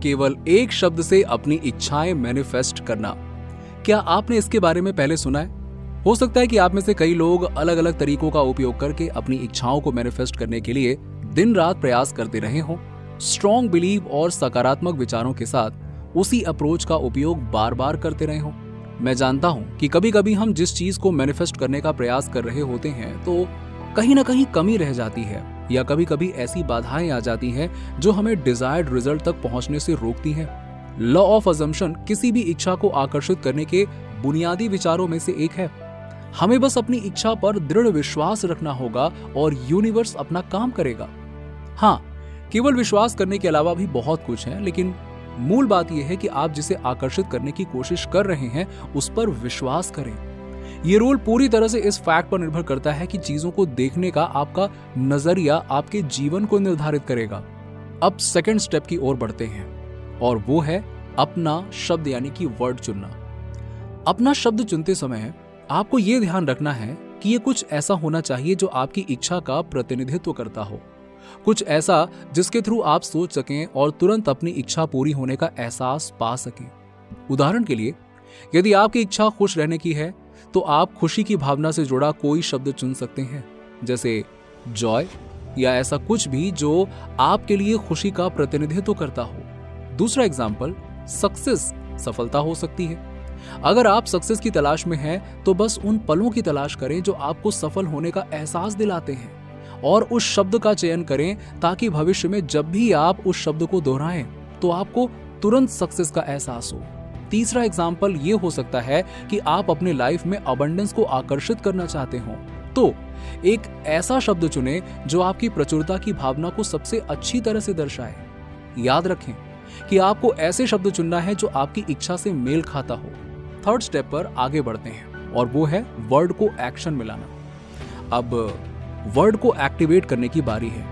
केवल एक शब्द से अपनी इच्छाएं मैनिफेस्ट करना। क्या आपने इसके बारे में पहले सुना है? हो सकता है कि आप में से कई लोग अलग अलग तरीकों का उपयोग करके अपनी इच्छाओं को मैनिफेस्ट करने के लिए दिन रात प्रयास करते रहे हों। स्ट्रॉन्ग बिलीव और सकारात्मक विचारों के साथ उसी अप्रोच का उपयोग बार बार करते रहे हों। मैं जानता हूं कि कभी कभी हम जिस चीज को मैनिफेस्ट करने का प्रयास कर रहे होते हैं तो कहीं ना कहीं कमी रह जाती है, या कभी कभी ऐसी बाधाएं आ जाती हैं जो हमें डिजायर्ड रिजल्ट तक पहुंचने से रोकती हैं। लॉ ऑफ अजम्पशन किसी भी इच्छा को आकर्षित करने के बुनियादी विचारों में से एक है। हमें बस अपनी इच्छा पर दृढ़ विश्वास रखना होगा और यूनिवर्स अपना काम करेगा। हाँ, केवल विश्वास करने के अलावा भी बहुत कुछ है, लेकिन मूल बात यह है कि आप जिसे आकर्षित करने की कोशिश कर रहे हैं उस पर विश्वास करें। ये रोल पूरी तरह से इस फैक्ट पर निर्भर करता है कि चीजों को देखने का आपका नजरिया आपके जीवन को निर्धारित करेगा। अब सेकंड स्टेप की ओर बढ़ते हैं और वो है अपना शब्द यानी कि वर्ड चुनना। अपना शब्द चुनते समय आपको ये ध्यान रखना है कि ये कुछ ऐसा होना चाहिए जो आपकी इच्छा का प्रतिनिधित्व करता हो, कुछ ऐसा जिसके थ्रू आप सोच सकें और तुरंत अपनी इच्छा पूरी होने का एहसास पा सकें। उदाहरण के लिए, यदि आपकी इच्छा खुश रहने की है तो आप खुशी की भावना से जुड़ा कोई शब्द चुन सकते हैं, जैसे जॉय या ऐसा कुछ भी जो आपके लिए खुशी का प्रतिनिधित्व करता हो। दूसरा एग्जाम्पल सक्सेस, सफलता हो सकती है। अगर आप सक्सेस की तलाश में हैं तो बस उन पलों की तलाश करें जो आपको सफल होने का एहसास दिलाते हैं और उस शब्द का चयन करें ताकि भविष्य में जब भी आप उस शब्द को दोहराएं तो आपको तुरंत सक्सेस का एहसास हो। तीसरा एग्जाम्पल ये हो सकता है कि आप अपने लाइफ में अबंडेंस को आकर्षित करना चाहते हो, तो एक ऐसा शब्द चुनें जो आपकी प्रचुरता की भावना को सबसे अच्छी तरह से दर्शाए। याद रखें कि आपको ऐसे शब्द चुनना है जो आपकी इच्छा से मेल खाता हो। थर्ड स्टेप पर आगे बढ़ते हैं और वो है वर्ड को एक्शन में लाना। अब वर्ड को एक्टिवेट करने की बारी है।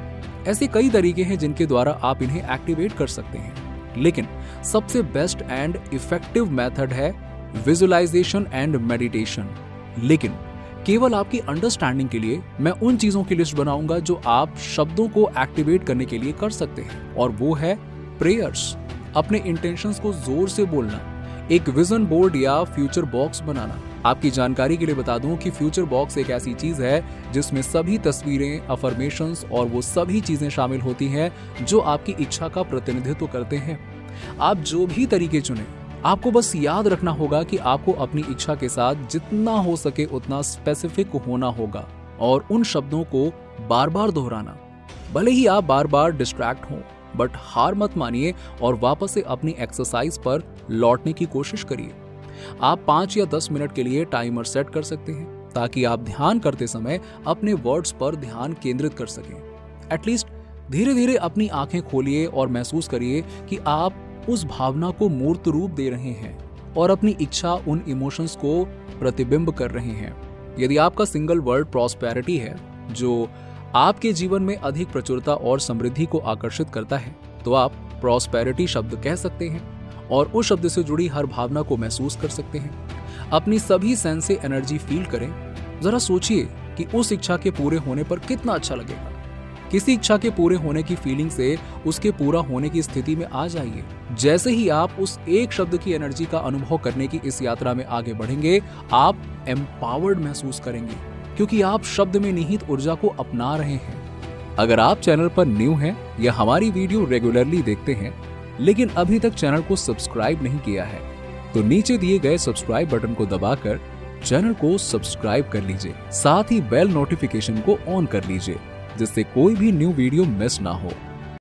ऐसे कई तरीके हैं जिनके द्वारा आप इन्हें एक्टिवेट कर सकते हैं, लेकिन सबसे बेस्ट एंड इफेक्टिव मेथड है विजुअलाइजेशन एंड मेडिटेशन। लेकिन केवल आपकी अंडरस्टैंडिंग के लिए मैं उन चीजों की लिस्ट बनाऊंगा जो आप शब्दों को एक्टिवेट करने के लिए कर सकते हैं, और वो है प्रेयर्स, अपने इंटेंशंस को जोर से बोलना, एक विजन बोर्ड या फ्यूचर बॉक्स बनाना। आपकी जानकारी के लिए बता दूं कि फ्यूचर बॉक्स एक ऐसी चीज है जिसमें सभी तस्वीरें, अफर्मेशंस और वो सभी चीजें शामिल होती हैं जो आपकी इच्छा का प्रतिनिधित्व करते हैं। आप जो भी तरीके चुनें, आपको बस याद रखना होगा कि आपको अपनी इच्छा के साथ जितना हो सके उतना स्पेसिफिक होना होगा और उन शब्दों को बार बार दोहराना। भले ही आप बार बार डिस्ट्रैक्ट हों, बट हार मत मानिए और वापस से अपनी एक्सरसाइज पर लौटने की कोशिश करिए। आप 5 या 10 मिनट के लिए टाइमर सेट कर सकते हैं ताकि आप ध्यान करते समय अपने वर्ड्स पर ध्यान केंद्रित कर सकें। एटलीस्ट धीरे धीरे अपनी आंखें खोलिए और महसूस करिए कि आप उस भावना को मूर्त रूप दे रहे हैं और अपनी इच्छा उन इमोशंस को प्रतिबिंब कर रहे हैं। यदि आपका सिंगल वर्ड प्रॉस्पेरिटी है जो आपके जीवन में अधिक प्रचुरता और समृद्धि को आकर्षित करता है, तो आप प्रॉस्पेरिटी शब्द कह सकते हैं और उस शब्द से जुड़ी हर भावना को महसूस कर सकते हैं। अपनी सभी सेंस से एनर्जी फील करें। जरा सोचिए कि उस इच्छा के पूरे होने पर कितना अच्छा लगेगा। किसी इच्छा के पूरे होने की फीलिंग से उसके पूरा होने की स्थिति में आ जाइए। जैसे ही आप उस एक शब्द की एनर्जी का अनुभव करने की इस यात्रा में आगे बढ़ेंगे, आप एम्पावर्ड महसूस करेंगे क्योंकि आप शब्द में निहित ऊर्जा को अपना रहे हैं। अगर आप चैनल पर न्यू हैं या हमारी वीडियो रेगुलरली देखते हैं लेकिन अभी तक चैनल को सब्सक्राइब नहीं किया है, तो नीचे दिए गए सब्सक्राइब बटन को दबाकर चैनल को सब्सक्राइब कर लीजिए। साथ ही बेल नोटिफिकेशन को ऑन कर लीजिए जिससे कोई भी न्यू वीडियो मिस ना हो।